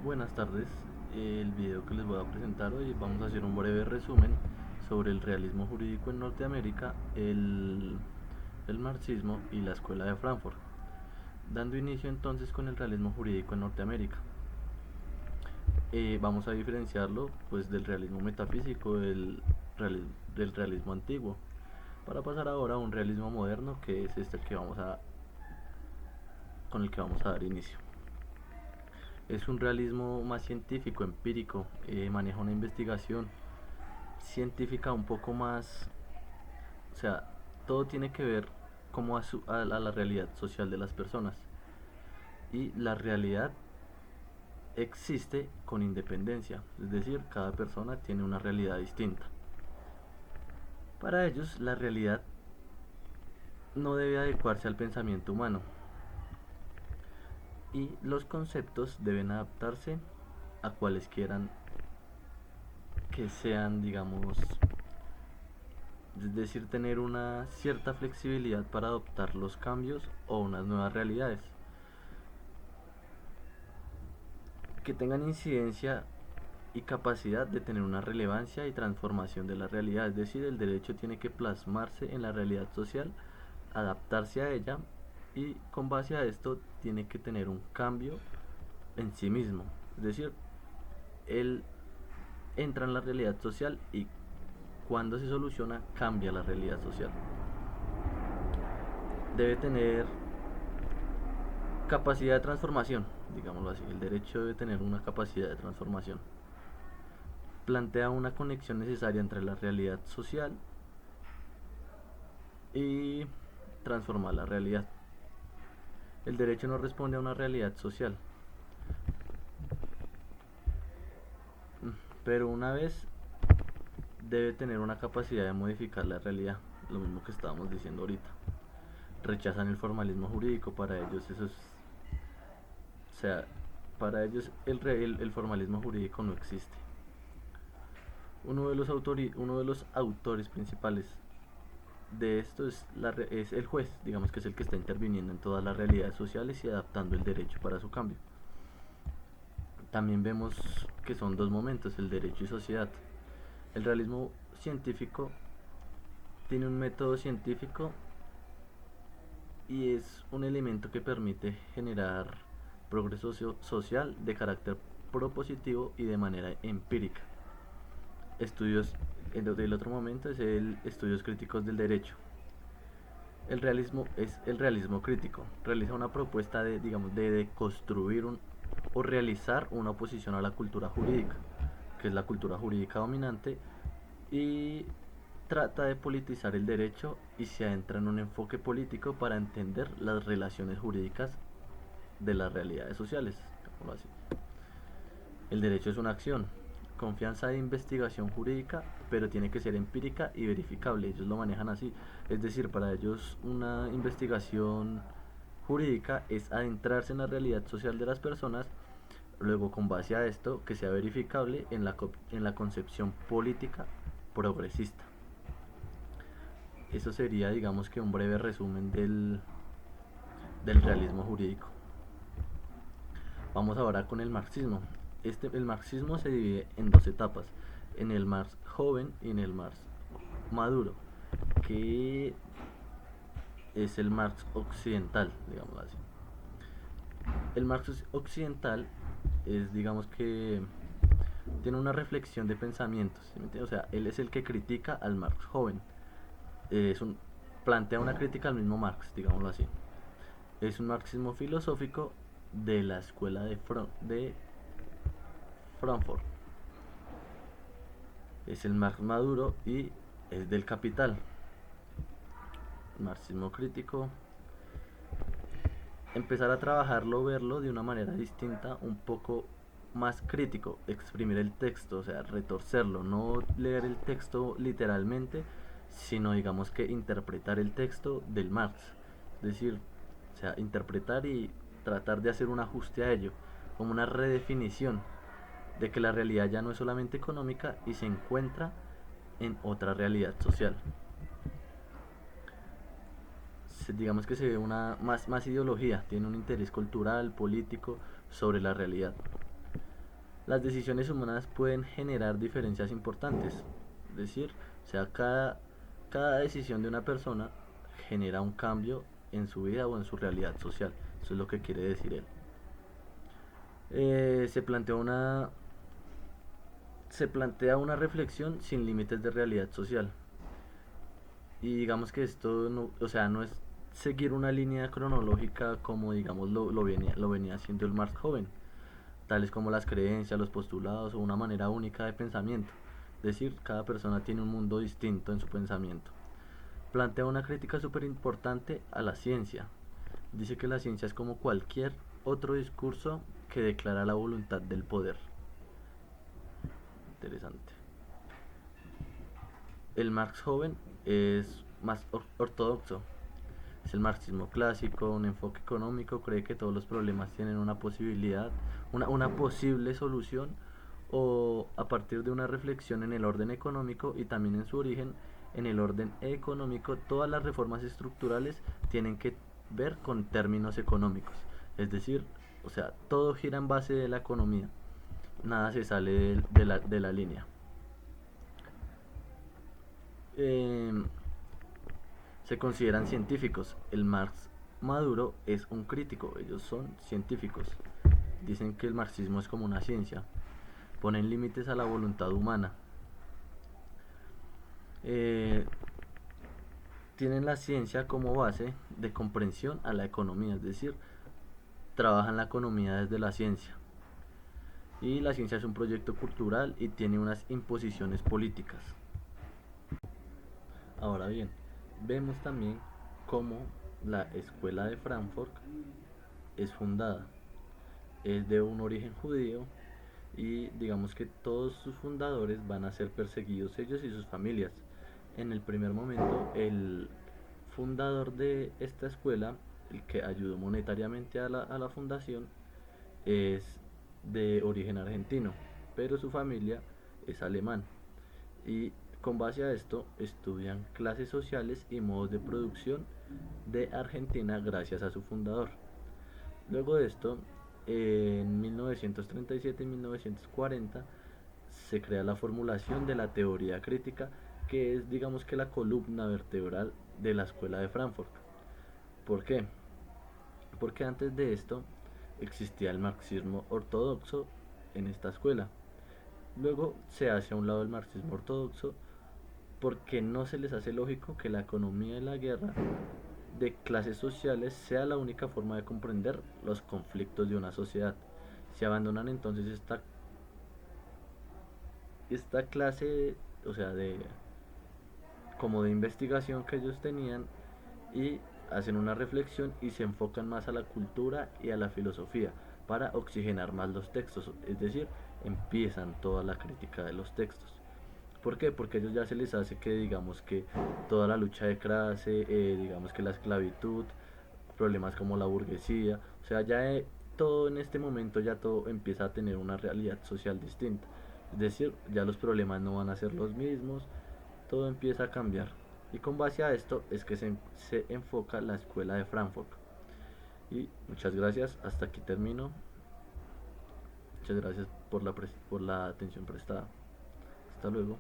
Buenas tardes. El video que les voy a presentar hoy vamos a hacer un breve resumen sobre el realismo jurídico en Norteamérica, el marxismo y la escuela de Frankfurt. Dando inicio entonces con el realismo jurídico en Norteamérica. Vamos a diferenciarlo pues del realismo metafísico del realismo antiguo, para pasar ahora a un realismo moderno que es este con el que vamos a dar inicio. Es un realismo más científico, empírico, maneja una investigación científica un poco más, o sea, todo tiene que ver como a la realidad social de las personas. Y la realidad existe con independencia, es decir, cada persona tiene una realidad distinta. Para ellos, la realidad no debe adecuarse al pensamiento humano y los conceptos deben adaptarse a cuales quieran que sean, digamos, es decir, tener una cierta flexibilidad para adoptar los cambios o unas nuevas realidades que tengan incidencia y capacidad de tener una relevancia y transformación de la realidad. Es decir, el derecho tiene que plasmarse en la realidad social, adaptarse a ella y con base a esto tiene que tener un cambio en sí mismo. Es decir, él entra en la realidad social y cuando se soluciona cambia la realidad social. Debe tener capacidad de transformación, digámoslo así. El derecho debe tener una capacidad de transformación. Plantea una conexión necesaria entre la realidad social y transformar la realidad. El derecho no responde a una realidad social, pero una vez debe tener una capacidad de modificar la realidad, lo mismo que estábamos diciendo ahorita. Rechazan el formalismo jurídico, para ellos eso es, o sea, para ellos el formalismo jurídico no existe. Uno de los autores principales de esto es el juez, digamos que es el que está interviniendo en todas las realidades sociales y adaptando el derecho para su cambio. También vemos que son dos momentos, el derecho y sociedad. El realismo científico tiene un método científico y es un elemento que permite generar progreso social de carácter propositivo y de manera empírica. Estudios, el otro momento es el estudios críticos del derecho. El realismo es el realismo crítico. Realiza una propuesta de, digamos, de construir o realizar una oposición a la cultura jurídica, que es la cultura jurídica dominante, y trata de politizar el derecho y se adentra en un enfoque político para entender las relaciones jurídicas de las realidades sociales. Así. El derecho es una acción, confianza de investigación jurídica, pero tiene que ser empírica y verificable. Ellos lo manejan así. Es decir, para ellos una investigación jurídica es adentrarse en la realidad social de las personas, luego con base a esto que sea verificable en la concepción política progresista. Eso sería, digamos que un breve resumen del realismo jurídico. Vamos ahora con el marxismo. El marxismo se divide en dos etapas, en el Marx joven y en el Marx maduro, que es el Marx occidental, digamos así. El Marx occidental es, digamos que, tiene una reflexión de pensamientos, ¿sí? O sea, él es el que critica al Marx joven. Es un, plantea una crítica al mismo Marx, digámoslo así. Es un marxismo filosófico de la escuela de Frankfurt. Es el Marx maduro y es del capital. Marxismo crítico. Empezar a trabajarlo, verlo de una manera distinta, un poco más crítico, exprimir el texto, o sea, retorcerlo, no leer el texto literalmente, sino digamos que interpretar el texto del Marx. Es decir, o sea, interpretar y tratar de hacer un ajuste a ello, como una redefinición de que la realidad ya no es solamente económica y se encuentra en otra realidad social. Digamos que se ve más ideología, tiene un interés cultural, político sobre la realidad. Las decisiones humanas pueden generar diferencias importantes. Es decir, o sea, cada decisión de una persona genera un cambio en su vida o en su realidad social. Eso es lo que quiere decir él. Se plantea una reflexión sin límites de realidad social. Y digamos que esto no, o sea, no es seguir una línea cronológica como digamos lo venía haciendo el Marx joven, tales como las creencias, los postulados o una manera única de pensamiento. Es decir, cada persona tiene un mundo distinto en su pensamiento. Plantea una crítica súper importante a la ciencia. Dice que la ciencia es como cualquier otro discurso que declara la voluntad del poder. Interesante. El Marx joven es más ortodoxo. Es el marxismo clásico, un enfoque económico, cree que todos los problemas tienen una posibilidad, una posible solución, o a partir de una reflexión en el orden económico y también en su origen en el orden económico, todas las reformas estructurales tienen que ver con términos económicos. Es decir, o sea, todo gira en base de la economía, nada se sale de la línea. Eh, Se consideran científicos. El Marx maduro es un crítico, ellos son científicos. Dicen que el marxismo es como una ciencia. Ponen límites a la voluntad humana. Eh, Tienen la ciencia como base de comprensión a la economía, es decir, trabajan la economía desde la ciencia. Y la ciencia es un proyecto cultural y tiene unas imposiciones políticas. Ahora bien, vemos también cómo la escuela de Frankfurt es fundada. Es de un origen judío y digamos que todos sus fundadores van a ser perseguidos, ellos y sus familias. En el primer momento, el fundador de esta escuela, el que ayudó monetariamente a la fundación, es de origen argentino, pero su familia es alemán. Y con base a esto estudian clases sociales y modos de producción de Argentina gracias a su fundador. Luego de esto, en 1937 y 1940 se crea la formulación de la teoría crítica, que es digamos que la columna vertebral de la escuela de Frankfurt. ¿Por qué? Porque antes de esto existía el marxismo ortodoxo en esta escuela. Luego se hace a un lado el marxismo ortodoxo porque no se les hace lógico que la economía de la guerra de clases sociales sea la única forma de comprender los conflictos de una sociedad. Se abandonan entonces esta clase, o sea, como de investigación que ellos tenían y hacen una reflexión y se enfocan más a la cultura y a la filosofía para oxigenar más los textos, es decir, empiezan toda la crítica de los textos. ¿Por qué? Porque a ellos ya se les hace que digamos que toda la lucha de clase, digamos que la esclavitud, problemas como la burguesía, o sea, todo en este momento ya todo empieza a tener una realidad social distinta. Es decir, ya los problemas no van a ser los mismos, todo empieza a cambiar. Y con base a esto es que se enfoca la escuela de Frankfurt. Y muchas gracias, hasta aquí termino. Muchas gracias por la atención prestada. Hasta luego.